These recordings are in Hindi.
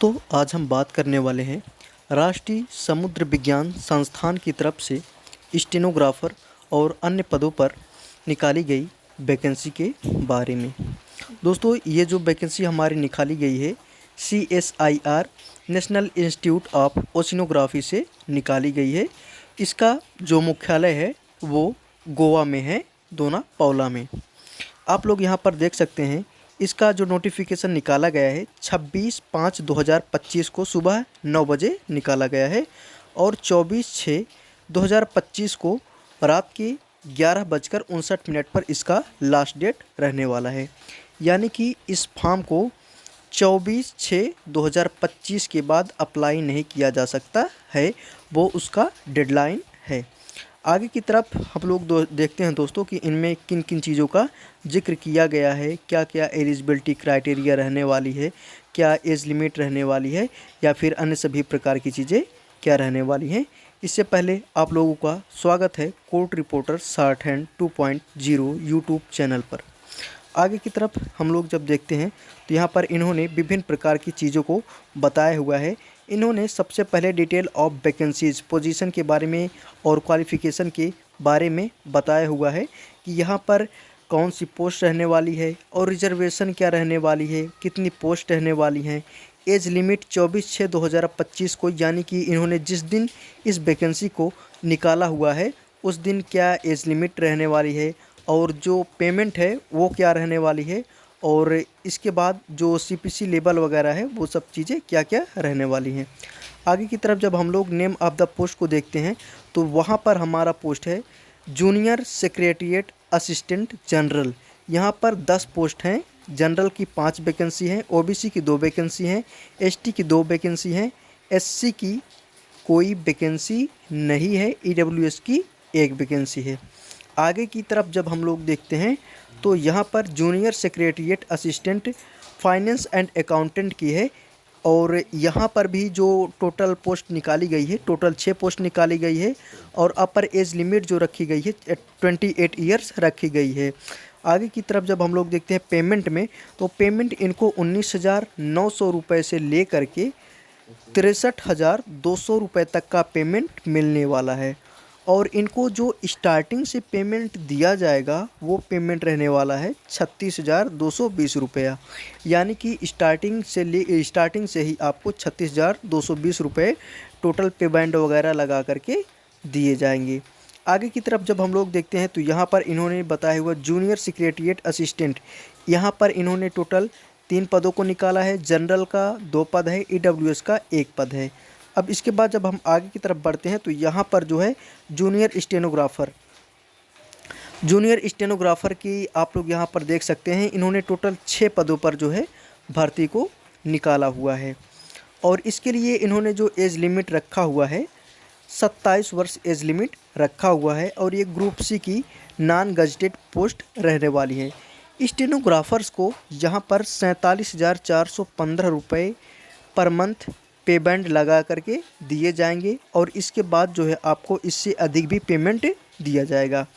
दोस्तों, आज हम बात करने वाले हैं राष्ट्रीय समुद्र विज्ञान संस्थान की तरफ से स्टेनोग्राफर और अन्य पदों पर निकाली गई वैकेंसी के बारे में। दोस्तों, ये जो वैकेंसी हमारी निकाली गई है CSIR national institute of oceanography से निकाली गई है। इसका जो मुख्यालय है वो गोवा में है, दोना पाउला में। आप लोग यहाँ पर देख सकते हैं, इसका जो नोटिफिकेशन निकाला गया है 26/5/2025 को सुबह 9 बजे निकाला गया है और 24/6/2025 को रात के 11:59 पर इसका लास्ट डेट रहने वाला है। यानी कि इस फॉर्म को 24/6/2025 के बाद अप्लाई नहीं किया जा सकता है, वो उसका डेडलाइन है। आगे की तरफ हम लोग देखते हैं दोस्तों कि इनमें किन किन चीज़ों का जिक्र किया गया है, क्या क्या एलिजिबिलिटी क्राइटेरिया रहने वाली है, क्या एज लिमिट रहने वाली है या फिर अन्य सभी प्रकार की चीज़ें क्या रहने वाली हैं। इससे पहले आप लोगों का स्वागत है court reporter short hand 2.0 YouTube channel पर। आगे की तरफ हम लोग जब देखते हैं तो यहाँ पर इन्होंने विभिन्न प्रकार की चीज़ों को बताया हुआ है। इन्होंने सबसे पहले डिटेल ऑफ वैकेंसीज पोजीशन के बारे में और क्वालिफ़िकेशन के बारे में बताया हुआ है कि यहाँ पर कौन सी पोस्ट रहने वाली है और रिजर्वेशन क्या रहने वाली है, कितनी पोस्ट रहने वाली हैं। एज लिमिट 24/6/2025 को, यानी कि इन्होंने जिस दिन इस वैकेंसी को निकाला हुआ है उस दिन क्या एज लिमिट रहने वाली है और जो पेमेंट है वो क्या रहने वाली है और इसके बाद जो CPC लेवल वगैरह है वो सब चीज़ें क्या क्या रहने वाली हैं। आगे की तरफ जब हम लोग नेम ऑफ़ द पोस्ट को देखते हैं तो वहाँ पर हमारा पोस्ट है जूनियर सेक्रेटरीट असिस्टेंट जनरल। यहाँ पर 10 पोस्ट हैं। जनरल की 5 वैकेंसी हैं, OBC की 2 वैकेंसी हैं, ST की 2 वैकेंसी हैं, SC की कोई वैकेंसी नहीं है, EWS की 1 वैकेंसी है। आगे की तरफ जब हम लोग देखते हैं तो यहाँ पर junior secretariat assistant finance and accountant की है और यहाँ पर भी जो टोटल पोस्ट निकाली गई है, टोटल 6 पोस्ट निकाली गई है और अपर एज लिमिट जो रखी गई है 28 ईयर्स रखी गई है। आगे की तरफ जब हम लोग देखते हैं पेमेंट में, तो पेमेंट इनको 19,900 रुपये से ले करके 63,200 रुपये तक का पेमेंट मिलने वाला है और इनको जो स्टार्टिंग से पेमेंट दिया जाएगा वो पेमेंट रहने वाला है 36,220 रुपया। यानी कि स्टार्टिंग से ही आपको 36,220 रुपये टोटल पेमेंट वगैरह लगा करके दिए जाएंगे। आगे की तरफ जब हम लोग देखते हैं तो यहाँ पर इन्होंने बताया हुआ जूनियर सेक्रेटरीट असिस्टेंट, यहाँ पर इन्होंने टोटल 3 पदों को निकाला है। जनरल का 2 पद है, EWS का 1 पद है। अब इसके बाद जब हम आगे की तरफ बढ़ते हैं तो यहाँ पर जो है जूनियर स्टेनोग्राफ़र की आप लोग यहाँ पर देख सकते हैं, इन्होंने टोटल 6 पदों पर जो है भर्ती को निकाला हुआ है और इसके लिए इन्होंने जो एज लिमिट रखा हुआ है 27 वर्ष एज लिमिट रखा हुआ है और ये ग्रुप C की नॉन गजटेड पोस्ट रहने वाली है। स्टेनोग्राफर्स को यहाँ पर 47,415 रुपये पर मंथ पे बैंड लगा करके दिए जाएंगे और इसके बाद जो है आपको इससे अधिक भी पेमेंट दिया जाएगा।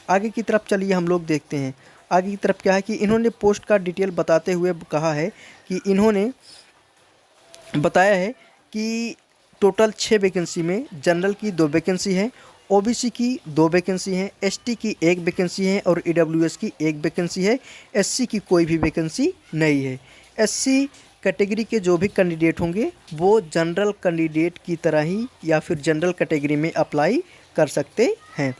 आगे की तरफ चलिए हम लोग देखते हैं। आगे की तरफ क्या है कि इन्होंने पोस्ट का डिटेल बताते हुए कहा है कि इन्होंने बताया है कि टोटल 6 वैकेंसी में जनरल की 2 वैकेंसी है, OBC की 2 वैकेंसी हैं, ST की 1 वैकेंसी है और EWS की 1 वैकेंसी है। SC की कोई भी वैकेंसी नहीं है। SC कैटेगरी के जो भी कैंडिडेट होंगे वो जनरल कैंडिडेट की तरह ही या फिर जनरल कैटेगरी में अप्लाई कर सकते हैं।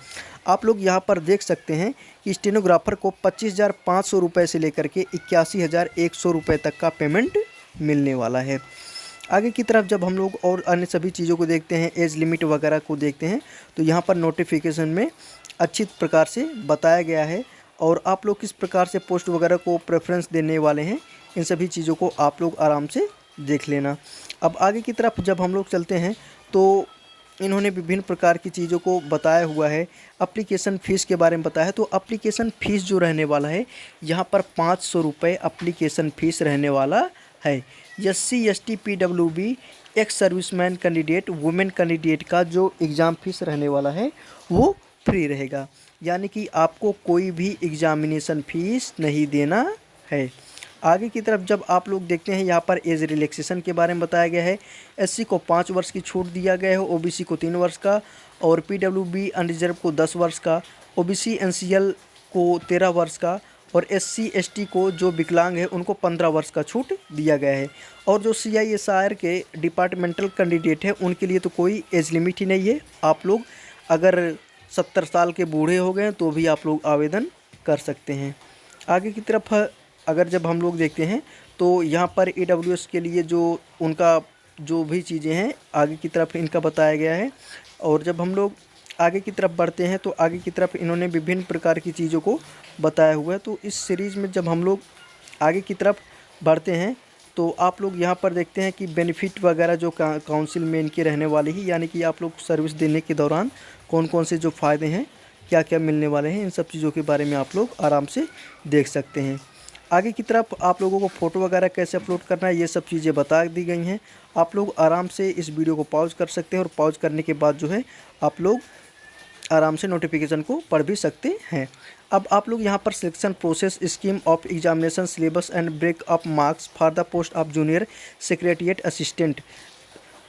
आप लोग यहाँ पर देख सकते हैं कि स्टेनोग्राफर को 25,500 रुपये से लेकर के 81,100 रुपये तक का पेमेंट मिलने वाला है। आगे की तरफ जब हम लोग और अन्य सभी चीज़ों को देखते हैं, एज लिमिट वगैरह को देखते हैं, तो यहाँ पर नोटिफिकेशन में अच्छी प्रकार से बताया गया है और आप लोग किस प्रकार से पोस्ट वगैरह को प्रेफरेंस देने वाले हैं, इन सभी चीज़ों को आप लोग आराम से देख लेना। अब आगे की तरफ जब हम लोग चलते हैं तो इन्होंने विभिन्न प्रकार की चीज़ों को बताया हुआ है। एप्लीकेशन फ़ीस के बारे में बताया है, तो एप्लीकेशन फ़ीस जो रहने वाला है यहाँ पर 500 रुपये एप्लीकेशन फ़ीस रहने वाला है। SC ST PWB ex serviceman candidate women candidate का जो एग्ज़ाम फ़ीस रहने वाला है वो फ्री रहेगा, यानी कि आपको कोई भी एग्ज़ामिनेशन फ़ीस नहीं देना है। आगे की तरफ जब आप लोग देखते हैं यहाँ पर एज रिलैक्सेशन के बारे में बताया गया है। एससी को 5 वर्ष की छूट दिया गया है, ओबीसी को 3 वर्ष का और पीडब्ल्यूबी अनरिजर्व को 10 वर्ष का, ओबीसी एनसीएल को 13 वर्ष का और एससी एसटी को जो विकलांग है उनको 15 वर्ष का छूट दिया गया है। और जो सीआईएसआर के डिपार्टमेंटल कैंडिडेट हैं उनके लिए तो कोई एज लिमिट ही नहीं है। आप लोग अगर 70 साल के बूढ़े हो गए तो भी आप लोग आवेदन कर सकते हैं। आगे की तरफ अगर जब हम लोग देखते हैं तो यहाँ पर ईडब्ल्यूएस के लिए जो उनका जो भी चीज़ें हैं आगे की तरफ इनका बताया गया है। और जब हम लोग आगे की तरफ बढ़ते हैं तो आगे की तरफ इन्होंने विभिन्न प्रकार की चीज़ों को बताया हुआ है। तो इस सीरीज़ में जब हम लोग आगे की तरफ बढ़ते हैं तो आप लोग यहाँ पर देखते हैं कि बेनिफिट वगैरह जो काउंसिल में इनके रहने वाले ही, यानी कि आप लोग सर्विस देने के दौरान कौन कौन से जो फ़ायदे हैं, क्या क्या मिलने वाले हैं, इन सब चीज़ों के बारे में आप लोग आराम से देख सकते हैं। आगे की तरफ आप लोगों को फ़ोटो वगैरह कैसे अपलोड करना है ये सब चीज़ें बता दी गई हैं। आप लोग आराम से इस वीडियो को पॉज कर सकते हैं और पॉज करने के बाद जो है आप लोग आराम से नोटिफिकेशन को पढ़ भी सकते हैं। अब आप लोग यहाँ पर selection process, scheme of examination, syllabus and break of marks for the post of junior secretariat assistant,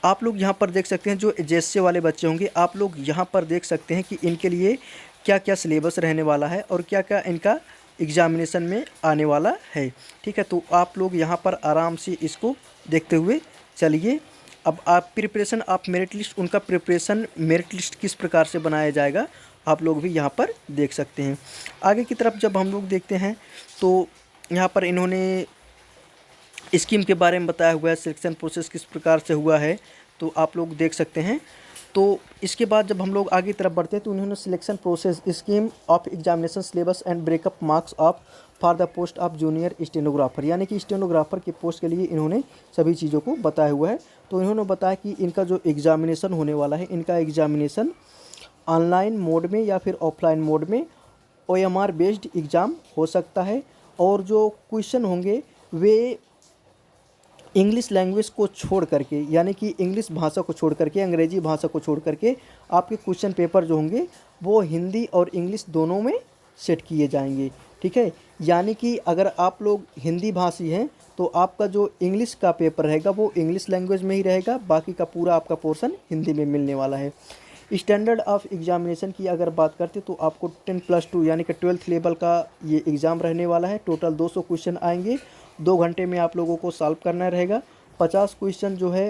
आप लोग यहाँ पर देख सकते हैं। जो जेएससी वाले बच्चे होंगे आप लोग यहाँ पर देख सकते हैं कि इनके लिए क्या क्या सिलेबस रहने वाला है और क्या क्या इनका एग्जामिनेशन में आने वाला है। ठीक है, तो आप लोग यहाँ पर आराम से इसको देखते हुए चलिए। अब आप प्रिपरेशन ऑफ मेरिट लिस्ट, उनका प्रिपरेशन मेरिट लिस्ट किस प्रकार से बनाया जाएगा आप लोग भी यहाँ पर देख सकते हैं। आगे की तरफ जब हम लोग देखते हैं तो यहाँ पर इन्होंने स्कीम के बारे में बताया हुआ है, सिलेक्शन प्रोसेस किस प्रकार से हुआ है, तो आप लोग देख सकते हैं। तो इसके बाद जब हम लोग आगे तरफ बढ़ते हैं तो उन्होंने selection process, scheme of examination, syllabus and breakup marks of for the post of junior stenographer, यानी कि स्टेनोग्राफर के पोस्ट के लिए इन्होंने सभी चीज़ों को बताया हुआ है। तो इन्होंने बताया कि इनका जो एग्जामिनेशन होने वाला है, इनका एग्जामिनेशन ऑनलाइन मोड में या फिर ऑफलाइन मोड में OMR बेस्ड एग्ज़ाम हो सकता है। और जो क्वेश्चन होंगे वे इंग्लिश लैंग्वेज को छोड़ करके, यानी कि इंग्लिश भाषा को छोड़ करके, अंग्रेजी भाषा को छोड़ करके आपके क्वेश्चन पेपर जो होंगे वो हिंदी और इंग्लिश दोनों में सेट किए जाएंगे। ठीक है, यानी कि अगर आप लोग हिंदी भाषी हैं तो आपका जो इंग्लिश का पेपर रहेगा वो इंग्लिश लैंग्वेज में ही रहेगा, बाकी का पूरा आपका पोर्शन हिंदी में मिलने वाला है। स्टैंडर्ड ऑफ एग्जामिनेशन की अगर बात करते तो आपको 10+2 यानी कि 12th लेवल का ये एग्ज़ाम रहने वाला है। टोटल 200 क्वेश्चन आएंगे, 2 घंटे में आप लोगों को सॉल्व करना रहेगा। 50 क्वेश्चन जो है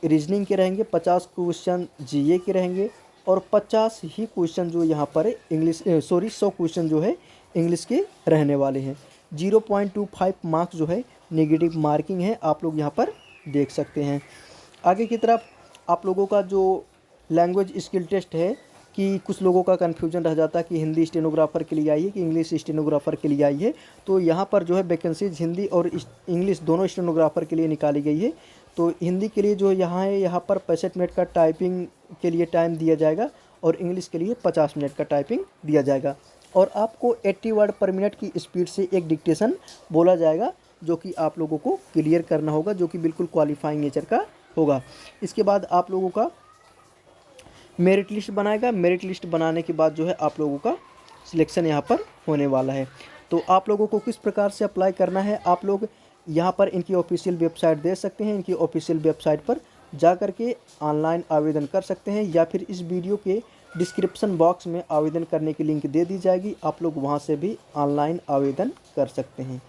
रीजनिंग के रहेंगे, 50 क्वेश्चन जीए के रहेंगे और 50 ही क्वेश्चन जो यहाँ पर 100 क्वेश्चन जो है इंग्लिश के रहने वाले हैं। 0.25 मार्क्स जो है नेगेटिव मार्किंग है, आप लोग यहाँ पर देख सकते हैं। आगे की तरफ आप लोगों का जो लैंग्वेज स्किल टेस्ट है कि कुछ लोगों का कन्फ्यूजन रह जाता है कि हिंदी स्टेनोग्राफर के लिए आई है कि इंग्लिश स्टेनोग्राफर के लिए आई है। तो यहाँ पर जो है वैकेंसीज हिंदी और इंग्लिश दोनों स्टेनोग्राफर के लिए निकाली गई है। तो हिंदी के लिए जो यहाँ है, यहाँ पर 65 मिनट का टाइपिंग के लिए टाइम दिया जाएगा और इंग्लिश के लिए 50 मिनट का टाइपिंग दिया जाएगा। और आपको 80 वर्ड पर मिनट की स्पीड से एक डिक्टेशन बोला जाएगा जो कि आप लोगों को क्लियर करना होगा, जो कि बिल्कुल क्वालिफाइंग नेचर का होगा। इसके बाद आप लोगों का मेरिट लिस्ट बनाएगा। मेरिट लिस्ट बनाने के बाद जो है आप लोगों का सिलेक्शन यहाँ पर होने वाला है। तो आप लोगों को किस प्रकार से अप्लाई करना है, आप लोग यहाँ पर इनकी ऑफिशियल वेबसाइट देख सकते हैं। इनकी ऑफिशियल वेबसाइट पर जा कर के ऑनलाइन आवेदन कर सकते हैं या फिर इस वीडियो के डिस्क्रिप्शन बॉक्स में आवेदन करने की लिंक दे दी जाएगी, आप लोग वहाँ से भी ऑनलाइन आवेदन कर सकते हैं।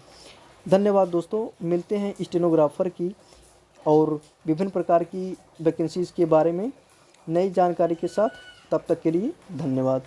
धन्यवाद दोस्तों, मिलते हैं स्टेनोग्राफर की और विभिन्न प्रकार की वैकेंसीज़ के बारे में नई जानकारी के साथ। तब तक के लिए धन्यवाद।